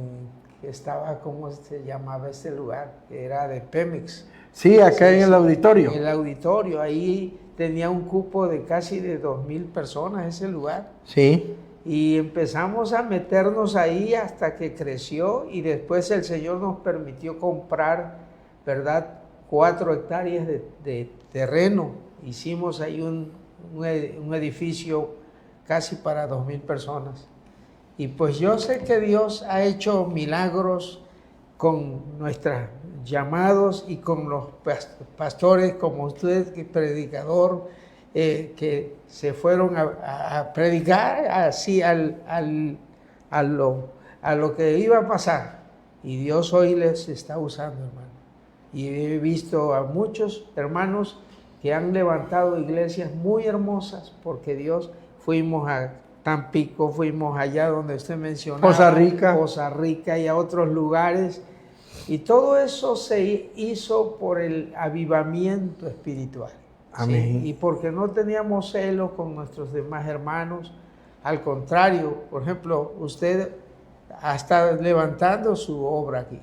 estaba, ¿cómo se llamaba este lugar? Que era de Pemex. Sí, acá en el auditorio. En el auditorio, ahí tenía un cupo de casi de 2,000 personas ese lugar. Sí. Y empezamos a meternos ahí hasta que creció, y después el Señor nos permitió comprar, ¿verdad?, 4 hectáreas de terreno. Hicimos ahí un edificio casi para 2,000 personas. Y pues yo sé que Dios ha hecho milagros con nuestros llamados y con los pastores como usted, que predicador, que se fueron a predicar así a lo que iba a pasar. Y Dios hoy les está usando, hermano. Y he visto a muchos hermanos que han levantado iglesias muy hermosas, porque Dios, fuimos a Tampico, fuimos allá donde usted mencionaba, Poza Rica y a otros lugares, y todo eso se hizo por el avivamiento espiritual. Amén. ¿Sí? Y porque no teníamos celos con nuestros demás hermanos. Al contrario, por ejemplo, usted ha estado levantando su obra aquí.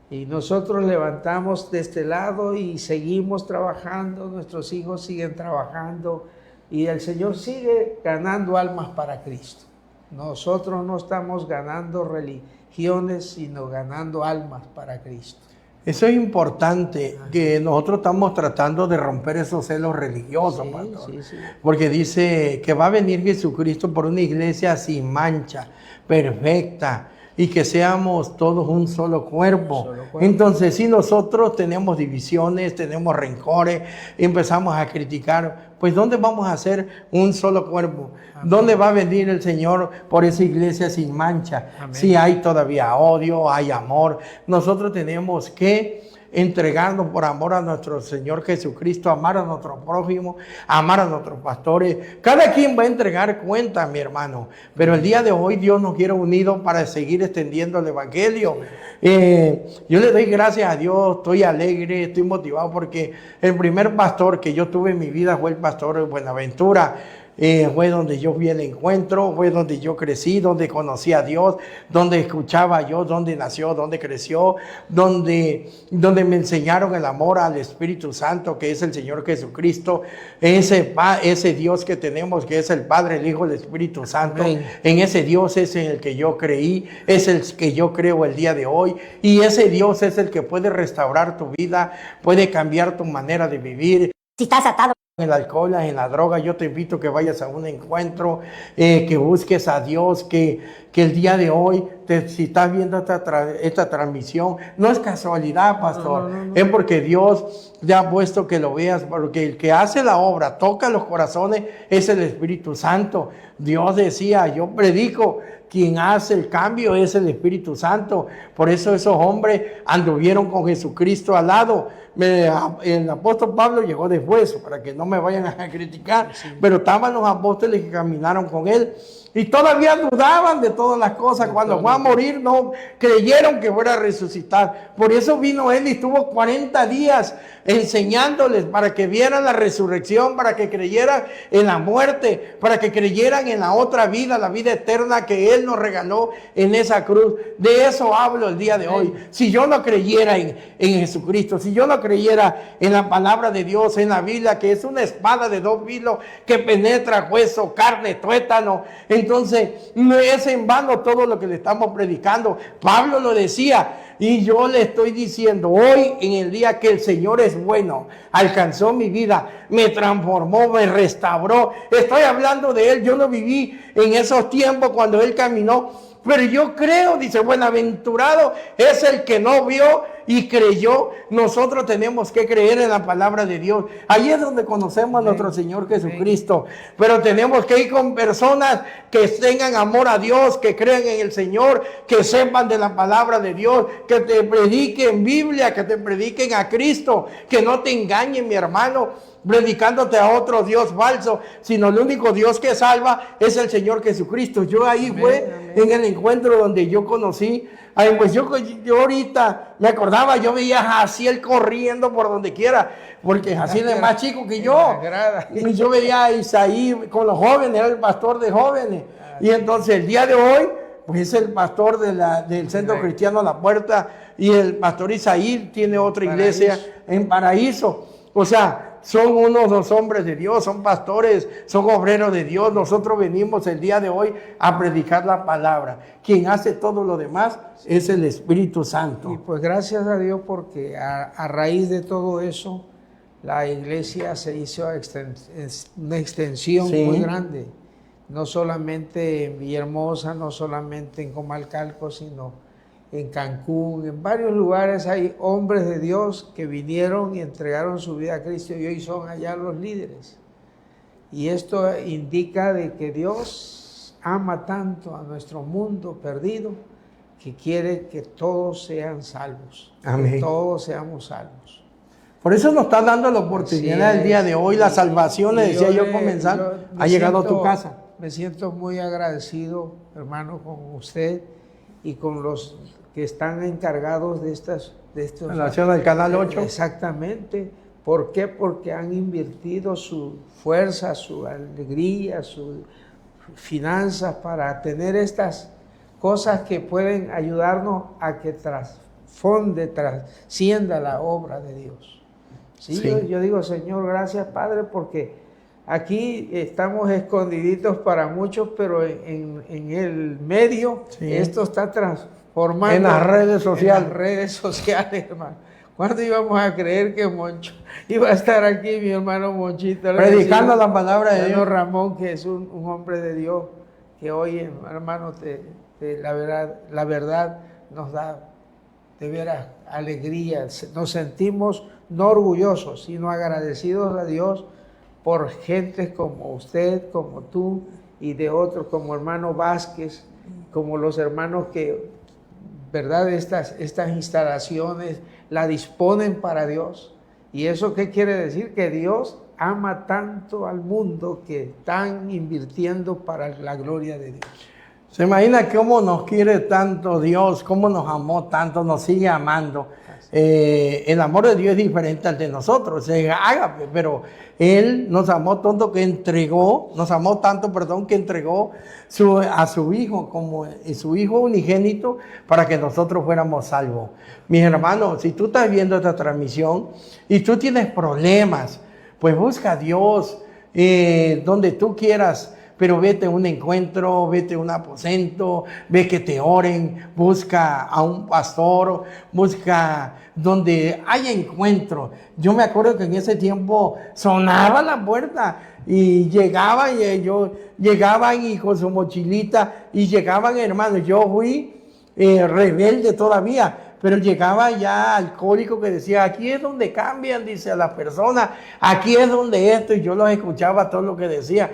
Y nosotros levantamos de este lado y seguimos trabajando, nuestros hijos siguen trabajando, y el Señor sigue ganando almas para Cristo. Nosotros no estamos ganando religiones, sino ganando almas para Cristo. Eso es importante, que nosotros estamos tratando de romper esos celos religiosos, pastor. Sí. Porque dice que va a venir Jesucristo por una iglesia sin mancha, perfecta, y que seamos todos un solo cuerpo. Entonces, si nosotros tenemos divisiones, tenemos rencores, empezamos a criticar, pues ¿dónde vamos a hacer un solo cuerpo? Amén. ¿Dónde va a venir el Señor por esa iglesia sin mancha? Amén. Si hay todavía odio, hay amor, nosotros tenemos que entregarnos por amor a nuestro Señor Jesucristo, amar a nuestro prójimo, amar a nuestros pastores. Cada quien va a entregar cuenta, mi hermano, pero el día de hoy Dios nos quiere unidos para seguir extendiendo el Evangelio. Yo le doy gracias a Dios, estoy alegre, estoy motivado porque el primer pastor que yo tuve en mi vida fue el pastor Buenaventura. Fue donde yo vi el encuentro, fue donde yo crecí, donde conocí a Dios, donde escuchaba yo, donde nació, donde creció, donde me enseñaron el amor al Espíritu Santo, que es el Señor Jesucristo, ese Dios que tenemos, que es el Padre, el Hijo, el Espíritu Santo. Amén. En ese Dios es en el que yo creí, es el que yo creo el día de hoy, y ese Dios es el que puede restaurar tu vida, puede cambiar tu manera de vivir. Si estás atado en el alcohol, en la droga, yo te invito a que vayas a un encuentro, que busques a Dios, que el día de hoy, si estás viendo esta transmisión, no es casualidad, pastor, no. Es porque Dios ya ha puesto que lo veas, porque el que hace la obra, toca los corazones, es el Espíritu Santo. Dios decía, yo predico, quien hace el cambio es el Espíritu Santo. Por eso esos hombres anduvieron con Jesucristo al lado. El apóstol Pablo llegó después, para que no me vayan a criticar, sí. Pero estaban los apóstoles que caminaron con él y todavía dudaban de todas las cosas. Cuando fue a morir no creyeron que fuera a resucitar. Por eso vino él y estuvo 40 días enseñándoles para que vieran la resurrección, para que creyeran en la muerte, para que creyeran en la otra vida, la vida eterna que él nos regaló en esa cruz. De eso hablo el día de hoy. Si yo no creyera en Jesucristo, si yo no creyera en la palabra de Dios, en la Biblia, que es una espada de dos filos que penetra hueso, carne, tuétano, entonces no es en vano todo lo que le estamos predicando. Pablo lo decía y yo le estoy diciendo hoy, en el día que el Señor es bueno, alcanzó mi vida, me transformó, me restauró. Estoy hablando de él, yo no viví en esos tiempos cuando él caminó, pero yo creo, dice, bienaventurado es el que no vio y creyó. Nosotros tenemos que creer en la palabra de Dios. Ahí es donde conocemos a nuestro Señor Jesucristo. Pero tenemos que ir con personas que tengan amor a Dios, que crean en el Señor, que sepan de la palabra de Dios, que te prediquen Biblia, que te prediquen a Cristo, que no te engañen, mi hermano, predicándote a otro Dios falso, sino el único Dios que salva es el Señor Jesucristo. Yo ahí fue en el encuentro donde yo conocí. Pues yo ahorita me acordaba, yo veía a Jaciel corriendo por donde quiera, porque Jaciel es más chico que yo. Y yo veía a Isaí con los jóvenes, era el pastor de jóvenes. Y entonces el día de hoy, pues es el pastor del Centro Cristiano La Puerta, y el pastor Isaí tiene otra iglesia en Paraíso. O sea, son unos dos hombres de Dios, son pastores, son obreros de Dios. Nosotros venimos el día de hoy a predicar la palabra. Quien hace todo lo demás es el Espíritu Santo. Y pues gracias a Dios, porque a raíz de todo eso, la iglesia se hizo una extensión muy grande. No solamente en Villahermosa, no solamente en Comalcalco, sino en Cancún, en varios lugares hay hombres de Dios que vinieron y entregaron su vida a Cristo y hoy son allá los líderes. Y esto indica de que Dios ama tanto a nuestro mundo perdido que quiere que todos sean salvos. Amén. Que todos seamos salvos. Por eso nos está dando la oportunidad el día de hoy, la salvación, le decía yo comenzando, ha llegado a tu casa. Me siento muy agradecido, hermano, con usted y con los que están encargados de estos. En relación al Canal 8. Exactamente. ¿Por qué? Porque han invertido su fuerza, su alegría, sus finanzas para tener estas cosas que pueden ayudarnos a que trascienda la obra de Dios. ¿Sí? Yo digo, Señor, gracias, Padre, porque aquí estamos escondiditos para muchos, pero en el medio esto está transformando. En las redes sociales. En las redes sociales, hermano. ¿Cuándo íbamos a creer que Moncho iba a estar aquí, mi hermano Monchito? Predicando la palabra de Dios. Ramón, que es un hombre de Dios, que hoy, hermano, la verdad nos da de veras alegría. Nos sentimos no orgullosos, sino agradecidos a Dios por gentes como usted, como tú y de otros como hermano Vázquez, como los hermanos que, ¿verdad? Estas instalaciones la disponen para Dios. ¿Y eso qué quiere decir? Que Dios ama tanto al mundo que están invirtiendo para la gloria de Dios. ¿Se imagina cómo nos quiere tanto Dios, cómo nos amó tanto, nos sigue amando? El amor de Dios es diferente al de nosotros, es ágape, pero Él nos amó tanto que entregó a su Hijo como su Hijo unigénito para que nosotros fuéramos salvos. Mis hermanos, si tú estás viendo esta transmisión y tú tienes problemas, pues busca a Dios donde tú quieras. Pero vete a un encuentro, vete a un aposento, ve que te oren, busca a un pastor, busca donde haya encuentro. Yo me acuerdo que en ese tiempo sonaba la puerta y llegaban y con su mochilita y llegaban hermanos. Yo fui rebelde todavía, pero llegaba ya alcohólico que decía, aquí es donde cambian, dice a las personas, aquí es donde esto, y yo los escuchaba todo lo que decía.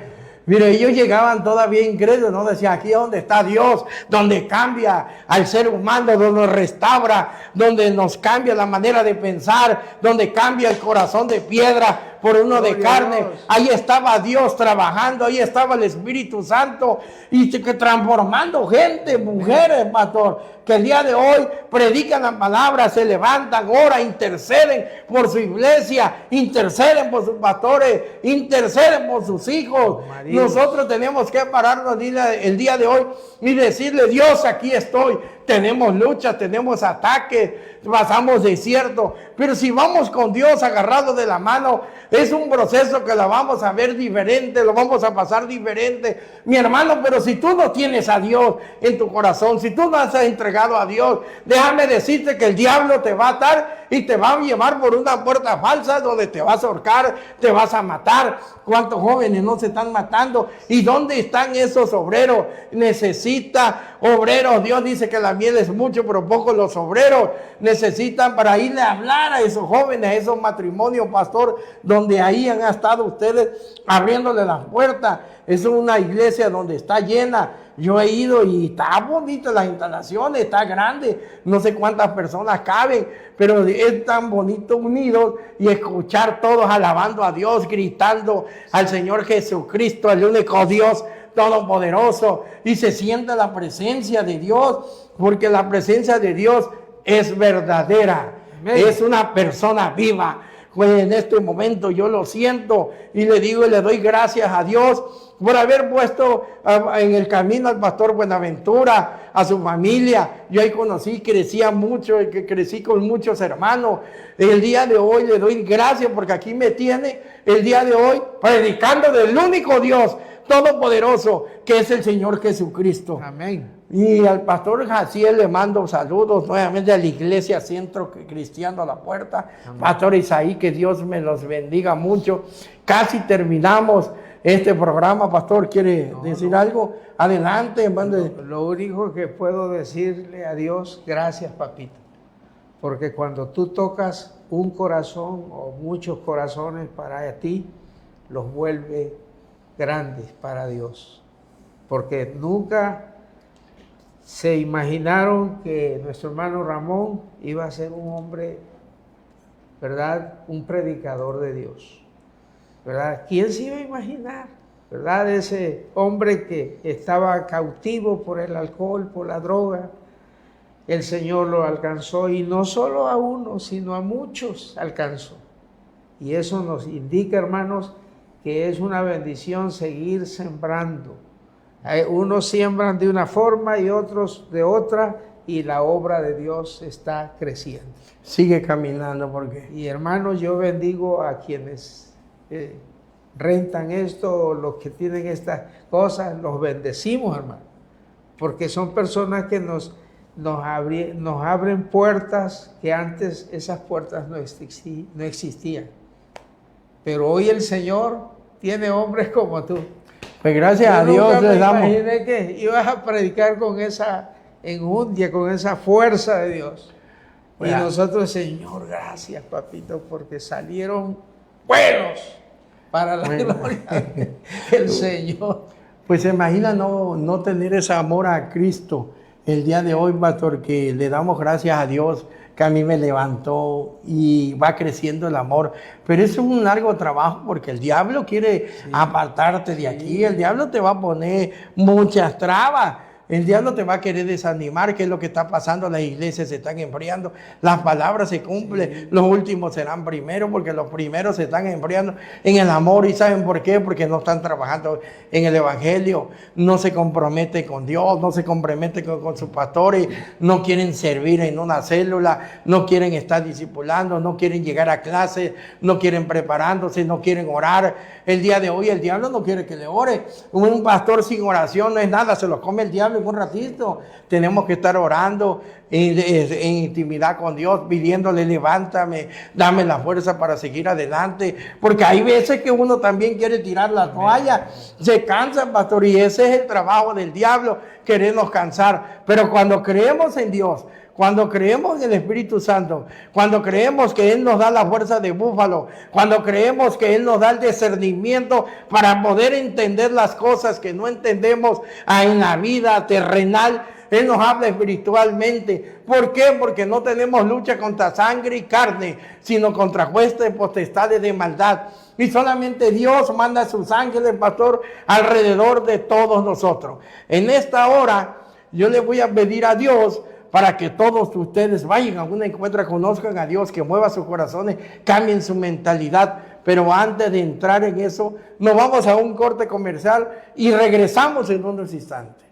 Mire, ellos llegaban todavía incrédulos, ¿no? Decían, aquí es donde está Dios, donde cambia al ser humano, donde nos restaura, donde nos cambia la manera de pensar, donde cambia el corazón de piedra por uno de carne. Ahí estaba Dios trabajando, ahí estaba el Espíritu Santo y transformando gente, mujeres, pastor, que el día de hoy predican la palabra, se levantan, oran, interceden por su iglesia, interceden por sus pastores, interceden por sus hijos. Nosotros tenemos que pararnos el día de hoy y decirle, Dios, aquí estoy. Tenemos luchas, tenemos ataques, pasamos desierto, pero si vamos con Dios agarrados de la mano, es un proceso que la vamos a ver diferente, lo vamos a pasar diferente. Mi hermano, pero si tú no tienes a Dios en tu corazón, si tú no has entregado a Dios, déjame decirte que el diablo te va a atar y te va a llevar por una puerta falsa donde te vas a ahorcar, te vas a matar. ¿Cuántos jóvenes no se están matando? ¿Y dónde están esos obreros? Necesita obreros. Dios dice que la miel es mucho, pero poco los obreros necesitan para irle a hablar a esos jóvenes, a esos matrimonios, pastor, donde ahí han estado ustedes abriéndole las puertas. Es una iglesia donde está llena. Yo he ido y está bonita las instalaciones, está grande, no sé cuántas personas caben, pero es tan bonito unidos y escuchar todos alabando a Dios, gritando al Señor Jesucristo, el único Dios todopoderoso, y se siente la presencia de Dios, porque la presencia de Dios es verdadera. Amén. Es una persona viva. Pues en este momento yo lo siento y le digo y le doy gracias a Dios por haber puesto en el camino al pastor Buenaventura, a su familia. Yo ahí crecía mucho, crecí con muchos hermanos. El día de hoy le doy gracias porque aquí me tiene el día de hoy predicando del único Dios todopoderoso que es el Señor Jesucristo. Amén. Y al pastor Jaciel le mando saludos nuevamente a la iglesia Centro Cristiano a la Puerta. Amén. Pastor Isaí, que Dios me los bendiga mucho. Casi terminamos este programa, pastor. ¿Quiere decir algo? Adelante. Lo único que puedo decirle a Dios, gracias, papito. Porque cuando tú tocas un corazón o muchos corazones para ti, los vuelve grandes para Dios. Porque nunca se imaginaron que nuestro hermano Ramón iba a ser un hombre, ¿verdad? Un predicador de Dios, ¿verdad? ¿Quién se iba a imaginar, verdad? Ese hombre que estaba cautivo por el alcohol, por la droga, el Señor lo alcanzó, y no solo a uno, sino a muchos alcanzó. Y eso nos indica, hermanos, que es una bendición seguir sembrando. Unos siembran de una forma y otros de otra, y la obra de Dios está creciendo. Sigue caminando porque... Y hermanos, yo bendigo a quienes rentan esto, los que tienen estas cosas, los bendecimos, hermano, porque son personas que nos abren puertas que antes esas puertas no existían. Pero hoy el Señor tiene hombres como tú. Pues gracias a Yo Dios nunca me les damos. imaginé que ibas a predicar con esa enjundia, con esa fuerza de Dios. Y Bueno. nosotros, Señor, gracias, papito, porque salieron buenos para la gloria del Señor. Pues se imagina no tener ese amor a Cristo el día de hoy, pastor, que le damos gracias a Dios que a mí me levantó y va creciendo el amor. Pero eso es un largo trabajo porque el diablo quiere apartarte de aquí. El diablo te va a poner muchas trabas. El diablo te va a querer desanimar, que es lo que está pasando. Las iglesias se están enfriando, las palabras se cumplen, los últimos serán primeros, porque los primeros se están enfriando en el amor. ¿Y saben por qué? Porque no están trabajando en el evangelio, no se compromete con Dios, no se compromete con sus pastores, no quieren servir en una célula, no quieren estar discipulando, no quieren llegar a clases, no quieren preparándose, no quieren orar. El día de hoy el diablo no quiere que le ore. Un pastor sin oración no es nada, se lo come el diablo en un ratito. Tenemos que estar orando en intimidad con Dios, pidiéndole: levántame, dame la fuerza para seguir adelante. Porque hay veces que uno también quiere tirar la toalla, se cansa, pastor, y ese es el trabajo del diablo, querernos cansar. Pero cuando creemos en Dios, cuando creemos en el Espíritu Santo, cuando creemos que Él nos da la fuerza de búfalo, cuando creemos que Él nos da el discernimiento para poder entender las cosas que no entendemos en la vida terrenal, Él nos habla espiritualmente. ¿Por qué? Porque no tenemos lucha contra sangre y carne, sino contra huestes, potestades de maldad. Y solamente Dios manda a sus ángeles, pastor, alrededor de todos nosotros. En esta hora, yo le voy a pedir a Dios para que todos ustedes vayan a un encuentro, conozcan a Dios, que mueva sus corazones, cambien su mentalidad. Pero antes de entrar en eso, nos vamos a un corte comercial y regresamos en unos instantes.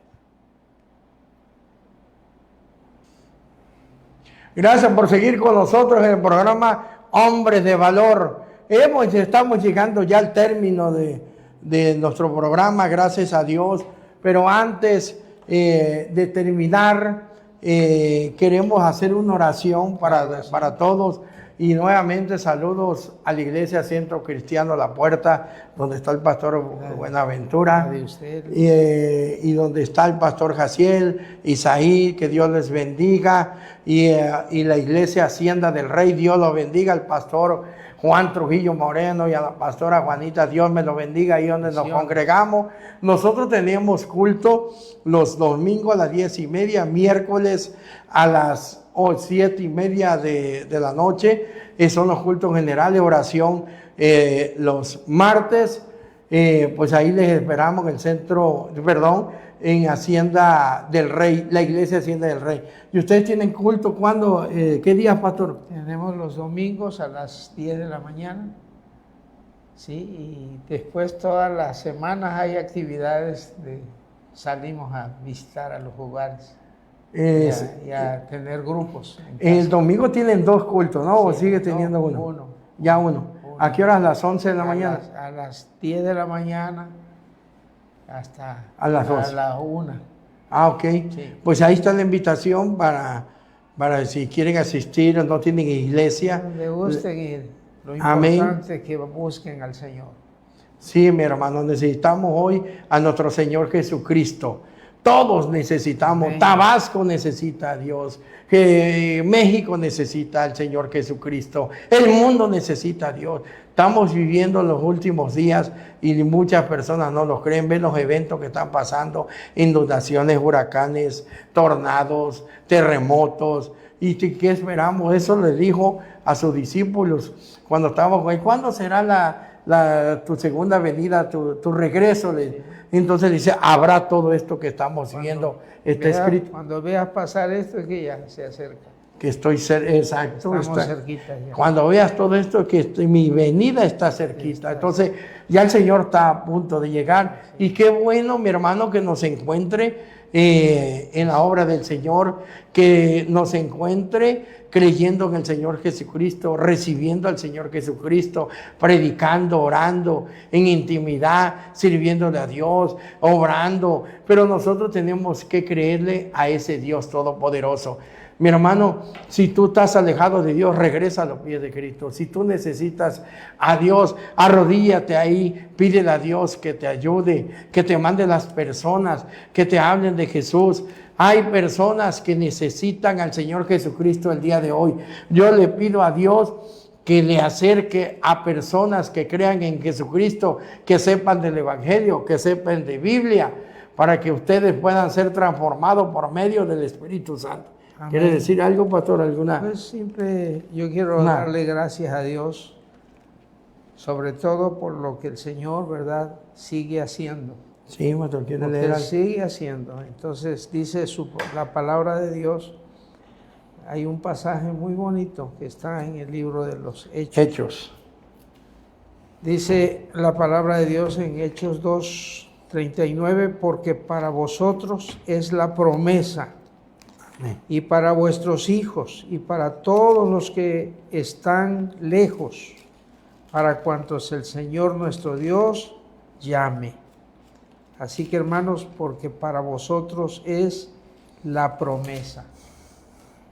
Gracias por seguir con nosotros en el programa Hombres de Valor. Estamos llegando ya al término de nuestro programa, gracias a Dios. Pero antes de terminar, queremos hacer una oración para todos. Y nuevamente saludos a la Iglesia Centro Cristiano La Puerta, donde está el pastor Buenaventura, y donde está el pastor Jaciel, Isaí, que Dios les bendiga, y la Iglesia Hacienda del Rey, Dios los bendiga, el pastor Juan Trujillo Moreno y a la pastora Juanita, Dios me lo bendiga, ahí donde nos congregamos. Nosotros tenemos culto los domingos a las 10:30, miércoles a las 7:30 de la noche, son los cultos generales, oración los martes, pues ahí les esperamos en el centro, en Hacienda del Rey, la Iglesia Hacienda del Rey. ¿Y ustedes tienen culto cuándo? ¿Qué días, pastor? Tenemos los domingos a las 10 de la mañana, sí, y después todas las semanas hay actividades salimos a visitar a los hogares. Y a tener grupos. El domingo tienen 2 cultos, ¿no? ¿O sigue teniendo uno? Uno. Ya uno. ¿A qué horas? ¿A las 11 de la mañana? A las 10 de la mañana hasta a las 12. A las 1. Ah, ok. Sí. Pues ahí está la invitación para si quieren asistir o no tienen iglesia. Donde gusten ir. Lo Amén. importante es que busquen al Señor. Sí, mi hermano, necesitamos hoy a nuestro Señor Jesucristo. Todos necesitamos. Amén. Tabasco necesita a Dios. México necesita al Señor Jesucristo. El mundo necesita a Dios. Estamos viviendo los últimos días y muchas personas no lo creen. Ven los eventos que están pasando: inundaciones, huracanes, tornados, terremotos. ¿Y qué esperamos? Eso le dijo a sus discípulos cuando estábamos con él: ¿cuándo será tu segunda venida, tu regreso? Entonces dice: habrá todo esto que estamos viendo, está escrito. Cuando veas pasar esto, es que ya se acerca. Que estoy exacto. Estamos cerquita ya. Cuando veas todo esto, que mi venida está cerquita. Entonces ya el Señor está a punto de llegar. Sí. Y qué bueno, mi hermano, que nos encuentre en la obra del Señor, que nos encuentre creyendo en el Señor Jesucristo, recibiendo al Señor Jesucristo, predicando, orando, en intimidad, sirviéndole a Dios, obrando. Pero nosotros tenemos que creerle a ese Dios todopoderoso. Mi hermano, si tú estás alejado de Dios, regresa a los pies de Cristo. Si tú necesitas a Dios, arrodíllate ahí, pídele a Dios que te ayude, que te mande las personas, que te hablen de Jesús. Hay personas que necesitan al Señor Jesucristo el día de hoy. Yo le pido a Dios que le acerque a personas que crean en Jesucristo, que sepan del Evangelio, que sepan de Biblia, para que ustedes puedan ser transformados por medio del Espíritu Santo. Amén. ¿Quiere decir algo, pastor? ¿Alguna? Pues siempre yo quiero darle gracias a Dios, sobre todo por lo que el Señor, ¿verdad?, sigue haciendo. Sí, pastor, quiere leer. Él sigue haciendo. Entonces dice la palabra de Dios. Hay un pasaje muy bonito que está en el libro de los Hechos. Dice la palabra de Dios en Hechos 2:39, porque para vosotros es la promesa. Amén. Y para vuestros hijos y para todos los que están lejos, para cuantos el Señor nuestro Dios llame. Así que, hermanos, porque para vosotros es la promesa.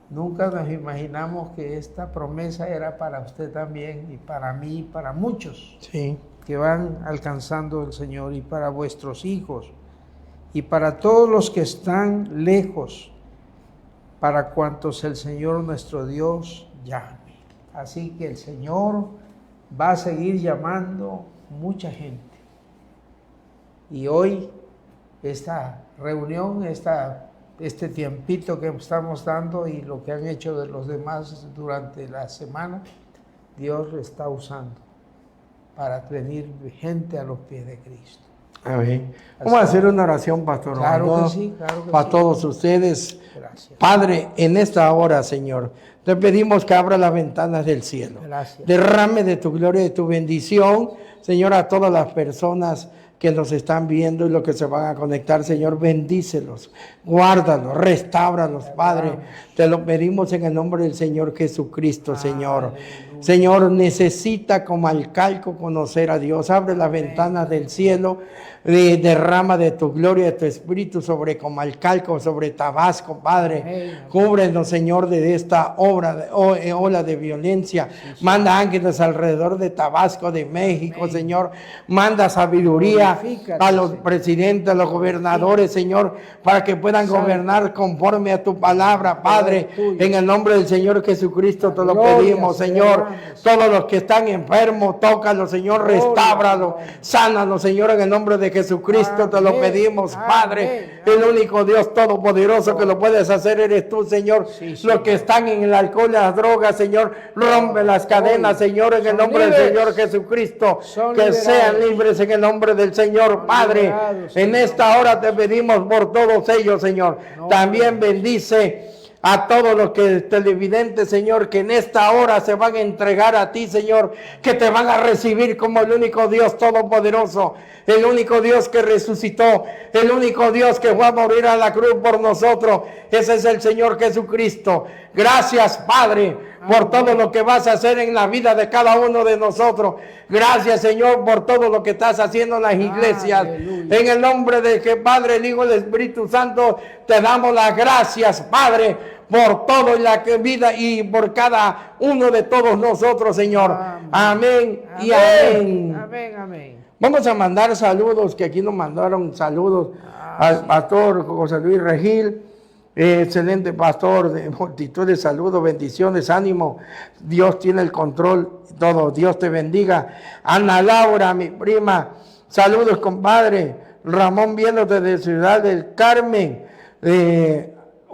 Nunca nos imaginamos que esta promesa era para usted también y para mí y para muchos, sí, que van alcanzando el Señor, y para vuestros hijos y para todos los que están lejos, para cuantos el Señor nuestro Dios llame. Así que el Señor va a seguir llamando mucha gente. Y hoy esta reunión, este tiempito que estamos dando y lo que han hecho de los demás durante la semana, Dios lo está usando para venir gente a los pies de Cristo. Amén. Vamos a hacer una oración, pastor. Claro que sí, claro que para sí. todos ustedes. Gracias. Padre, en esta hora, Señor, te pedimos que abra las ventanas del cielo. Gracias. Derrame de tu gloria y de tu bendición, Señor, a todas las personas que nos están viendo y los que se van a conectar. Señor, bendícelos, guárdalos, restáuralos, Padre. Te lo pedimos en el nombre del Señor Jesucristo, Señor. Señor, necesita como al calco conocer a Dios. Abre las ventanas del cielo, derrama de tu gloria, de tu espíritu sobre Comalcalco, sobre Tabasco, Padre. Cúbrenos, Señor, de esta ola de violencia. Manda ángeles alrededor de Tabasco, de México, Señor. Manda sabiduría a los presidentes, a los gobernadores, Señor, para que puedan gobernar conforme a tu palabra, Padre. En el nombre del Señor Jesucristo te lo pedimos, Señor. Todos los que están enfermos, tócalos, Señor, restábralos, sánalos, Señor, en el nombre de Jesucristo te lo pedimos, Padre. El único Dios todopoderoso que lo puedes hacer eres tú, Señor. Los que están en el alcohol y las drogas, Señor, rompe las cadenas, Señor, en el nombre del Señor Jesucristo. Que sean libres en el nombre del Señor, Padre. En esta hora te pedimos por todos ellos, Señor. También bendice a todos los que televidentes, Señor, que en esta hora se van a entregar a ti, Señor, que te van a recibir como el único Dios todopoderoso, el único Dios que resucitó, el único Dios que fue a morir a la cruz por nosotros. Ese es el Señor Jesucristo. Gracias, Padre, por todo lo que vas a hacer en la vida de cada uno de nosotros. Gracias, Señor, por todo lo que estás haciendo en las iglesias. Aleluya. En el nombre de que Padre, el Hijo y el Espíritu Santo, te damos las gracias, Padre, por todo en la vida y por cada uno de todos nosotros, Señor. Amén. Amén y amén. Amén, amén. Vamos a mandar saludos, que aquí nos mandaron saludos al pastor José Luis Regil. Excelente pastor, de multitud de saludos, bendiciones, ánimo. Dios tiene el control, todo. Dios te bendiga. Ana Laura, mi prima, saludos, compadre. Ramón, viéndote de Ciudad del Carmen.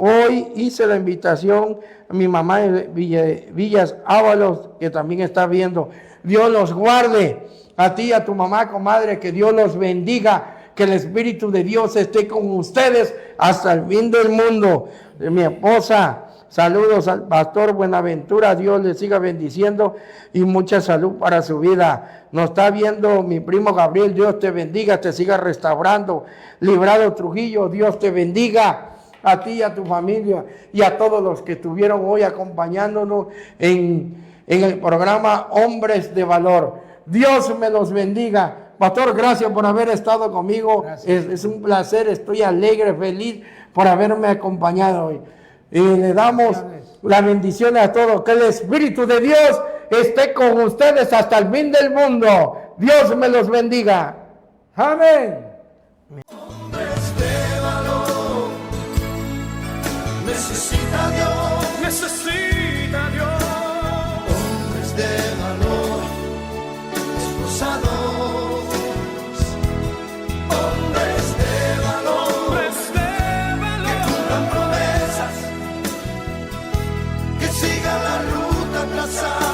Hoy hice la invitación a mi mamá de Villas Ábalos, que también está viendo. Dios los guarde. A ti y a tu mamá, comadre, que Dios los bendiga. Que el Espíritu de Dios esté con ustedes hasta el fin del mundo. Mi esposa, saludos al pastor Buenaventura, Dios le siga bendiciendo y mucha salud para su vida. Nos está viendo mi primo Gabriel, Dios te bendiga, te siga restaurando. Librado Trujillo, Dios te bendiga. a ti y a tu familia y a todos los que estuvieron hoy acompañándonos en el programa Hombres de Valor. Dios me los bendiga. Pastor, gracias por haber estado conmigo. Es un placer, estoy alegre, feliz por haberme acompañado hoy. Y le damos la bendición a todos. Que el Espíritu de Dios esté con ustedes hasta el fin del mundo. Dios me los bendiga. Amén. Hombres de valor, necesita Dios, necesita Dios. Hombres de valor, esforzados. Hombres de valor, que cumplan promesas, que sigan la ruta trazada.